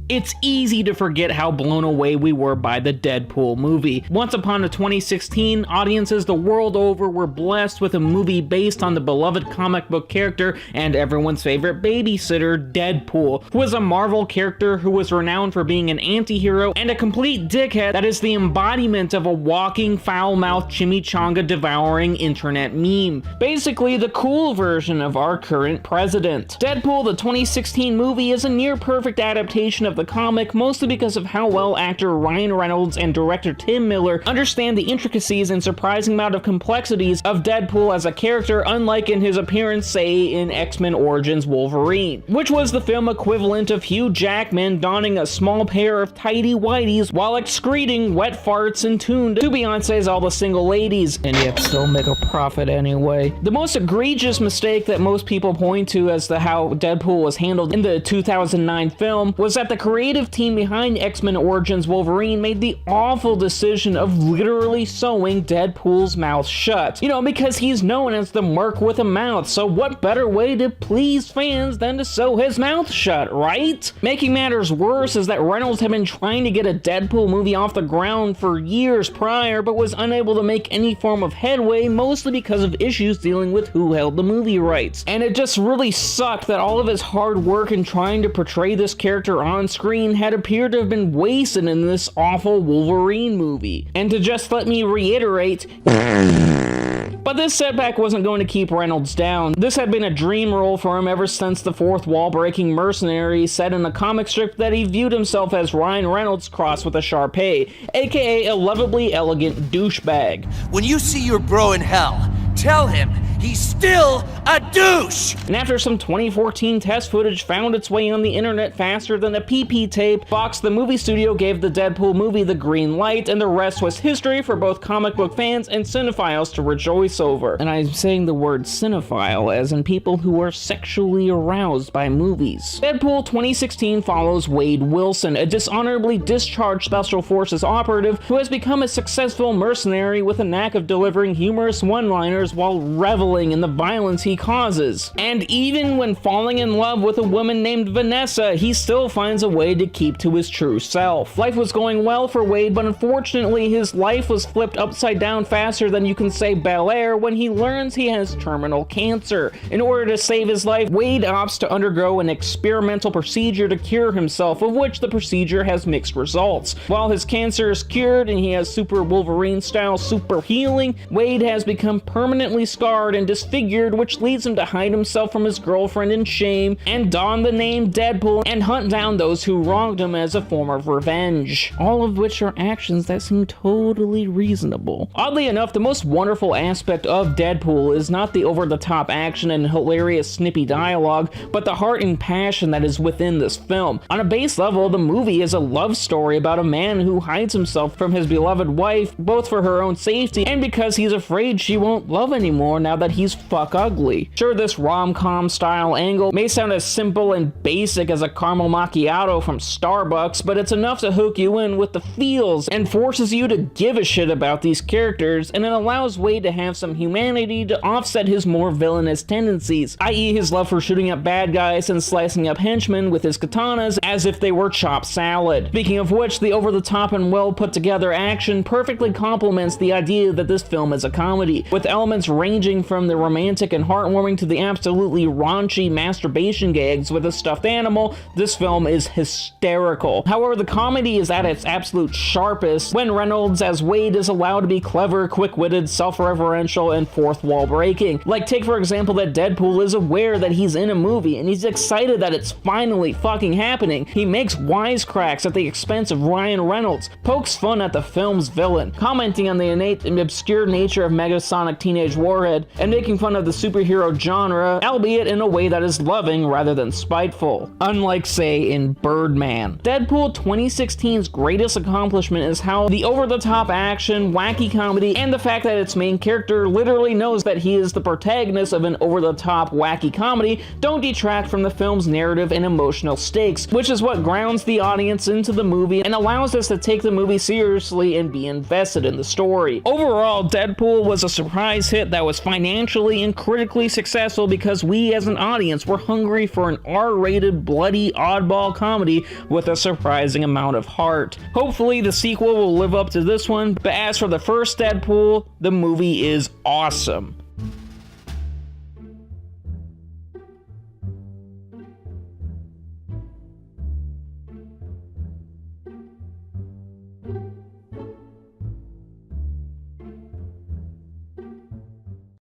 It's easy to forget how blown away we were by the Deadpool movie. Once upon a 2016, audiences the world over were blessed with a movie based on the beloved comic book character and everyone's favorite babysitter, Deadpool, who was a Marvel character who was renowned for being an anti-hero and a complete dickhead that is the embodiment of a walking, foul-mouthed chimichanga-devouring internet meme. Basically, the cool version of our current president. Deadpool, the 2016 movie, is a near-perfect adaptation of the comic, mostly because of how well actor Ryan Reynolds and director Tim Miller understand the intricacies and surprising amount of complexities of Deadpool as a character, unlike in his appearance, say, in X-Men Origins Wolverine, which was the film equivalent of Hugh Jackman donning a small pair of tidy whities while excreting wet farts and tuned to Beyonce's All the Single Ladies, and yet still make a profit anyway. The most egregious mistake that most people point to as to how Deadpool was handled in the 2009 film was that the creative team behind X-Men Origins Wolverine made the awful decision of literally sewing Deadpool's mouth shut. You know, because he's known as the merc with a mouth, so what better way to please fans than to sew his mouth shut, right? Making matters worse is that Reynolds had been trying to get a Deadpool movie off the ground for years prior, but was unable to make any form of headway, mostly because of issues dealing with who held the movie rights. And it just really sucked that all of his hard work in trying to portray this character on screen had appeared to have been wasted in this awful Wolverine movie. And to just let me reiterate, but this setback wasn't going to keep Reynolds down. This had been a dream role for him ever since the fourth wall-breaking mercenary set in a comic strip that he viewed himself as Ryan Reynolds crossed with a Sharpay, aka a lovably elegant douchebag. When you see your bro in hell, tell him he's still a douche! And after some 2014 test footage found its way on the internet faster than a PP tape, Fox, the movie studio, gave the Deadpool movie the green light, and the rest was history for both comic book fans and cinephiles to rejoice over. And I'm saying the word cinephile as in people who are sexually aroused by movies. Deadpool 2016 follows Wade Wilson, a dishonorably discharged Special Forces operative who has become a successful mercenary with a knack of delivering humorous one-liners while reveling in the violence he causes. And even when falling in love with a woman named Vanessa, he still finds a way to keep to his true self. Life was going well for Wade, but unfortunately his life was flipped upside down faster than you can say Bel Air when he learns he has terminal cancer. In order to save his life, Wade opts to undergo an experimental procedure to cure himself, of which the procedure has mixed results. While his cancer is cured and he has Super Wolverine style super healing, Wade has become permanently scarred and disfigured, which leads him to hide himself from his girlfriend in shame and don the name Deadpool and hunt down those who wronged him as a form of revenge. All of which are actions that seem totally reasonable. Oddly enough, the most wonderful aspect of Deadpool is not the over-the-top action and hilarious snippy dialogue, but the heart and passion that is within this film. On a base level, the movie is a love story about a man who hides himself from his beloved wife, both for her own safety and because he's afraid she won't love anymore now that he's fuck ugly. Sure, this rom-com style angle may sound as simple and basic as a caramel macchiato from Starbucks, but it's enough to hook you in with the feels and forces you to give a shit about these characters, and it allows Wade to have some humanity to offset his more villainous tendencies, i.e. his love for shooting up bad guys and slicing up henchmen with his katanas as if they were chopped salad. Speaking of which, the over-the-top and well-put-together action perfectly complements the idea that this film is a comedy, with elements ranging from the romantic and heartwarming to the absolutely raunchy masturbation gags with a stuffed animal. This film is hysterical. However, the comedy is at its absolute sharpest when Reynolds as Wade is allowed to be clever, quick-witted, self-referential, and fourth wall breaking. Like, take for example that Deadpool is aware that he's in a movie and he's excited that it's finally fucking happening. He makes wisecracks at the expense of Ryan Reynolds, pokes fun at the film's villain, commenting on the innate and obscure nature of Megasonic Teenage Warhead, and making fun of the superhero genre, albeit in a way that is loving rather than spiteful. Unlike, say, in Birdman. Deadpool 2016's greatest accomplishment is how the over-the-top action, wacky comedy, and the fact that its main character literally knows that he is the protagonist of an over-the-top, wacky comedy don't detract from the film's narrative and emotional stakes, which is what grounds the audience into the movie and allows us to take the movie seriously and be invested in the story. Overall, Deadpool was a surprise hit that was financially financially and critically successful because we as an audience were hungry for an R-rated, bloody, oddball comedy with a surprising amount of heart. Hopefully the sequel will live up to this one, but as for the first Deadpool, the movie is awesome.